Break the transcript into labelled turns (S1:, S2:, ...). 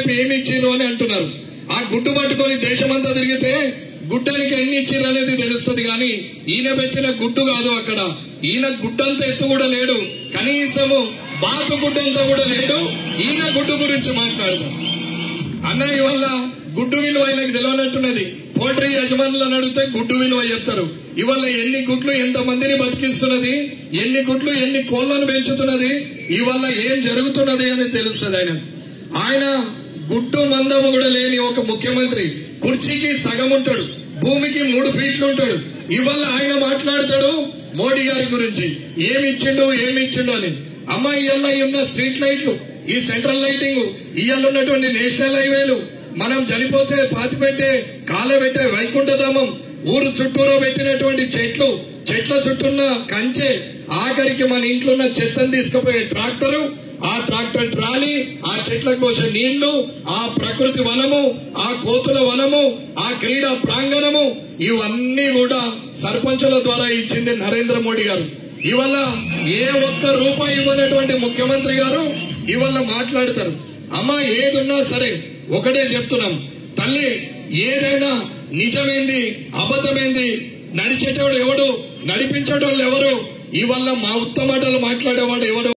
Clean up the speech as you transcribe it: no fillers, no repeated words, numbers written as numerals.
S1: రేపు ఏమి ఇచ్చిర్రు అని అంటున్నారు. ఆ గుడ్డు పట్టుకొని దేశమంతా తిరిగితే గుడ్డానికి ఎన్ని ఇచ్చిర్రు అనేది తెలుస్తుంది. కానీ ఈయన పెట్టిన గుడ్డు కాదు. అక్కడ ఈయన గుడ్డంతా ఎత్తు కూడా లేడు, కనీసము బాతు గుడ్డంతా కూడా లేడు. ఈయన గుడ్డు గురించి మాట్లాడతాం. అన్నయ్య వల్ల గుడ్డు విలువ ఆయనకు తెలియనట్టున్నది. పోల్ట్రీ యజమానులను అడిగితే గుడ్డు విలువ చెప్తారు. ఇవాళ ఎన్ని గుడ్లు ఎంత మందిని బతికిస్తున్నది, ఎన్ని గుడ్లు ఎన్ని కోళ్లను పెంచుతున్నది, ఇవాళ ఏం జరుగుతున్నది అని తెలుస్తుంది. ఆయన గుడ్డు మందము కూడా లేని ఒక ముఖ్యమంత్రి, కుర్చీకి సగం ఉంటాడు, భూమికి 3 ఫీట్లు ఉంటాడు. ఇవాళ ఆయన మాట్లాడతాడు మోడీ గారి గురించి ఏమి ఇచ్చిండు అని. అమ్మ ఇవాళ ఉన్న స్ట్రీట్ లైట్లు, ఈ సెంట్రల్ లైటింగ్, ఇవాళ ఉన్నటువంటి నేషనల్ హైవేలు, మనం చనిపోతే పాతిపెట్టే కాలబెట్టే వైకుంఠధామం, ఊరు చుట్టూరో పెట్టినటువంటి చెట్ల చుట్టూన్న కంచె, ఆఖరికి మన ఇంట్లో ఉన్న చెత్తను తీసుకుపోయే ట్రాక్టరు, ఆ ట్రాక్టర్ ట్రాలీ, ఆ చెట్ల కోసం నీళ్లు, ఆ ప్రకృతి వనము, ఆ కోతుల వనము, ఆ క్రీడా ప్రాంగణము, ఇవన్నీ కూడా సర్పంచుల ద్వారా ఇచ్చింది నరేంద్ర మోడీ గారు. ఇవాళ ఏ ఒక్క రూపాయి ఇవ్వనటువంటి ముఖ్యమంత్రి గారు ఇవాళ మాట్లాడతారు. అమ్మ ఏదున్నా సరే ఒకటే చెప్తున్నాం తల్లి, ఏదైనా నిజమేంది అబద్ధమేంది, నడిచేటోడు ఎవడు, నడిపించేటోళ్ళు ఎవరు, ఇవాళ మా ఉత్తమాటలు మాట్లాడేవాడు ఎవరు.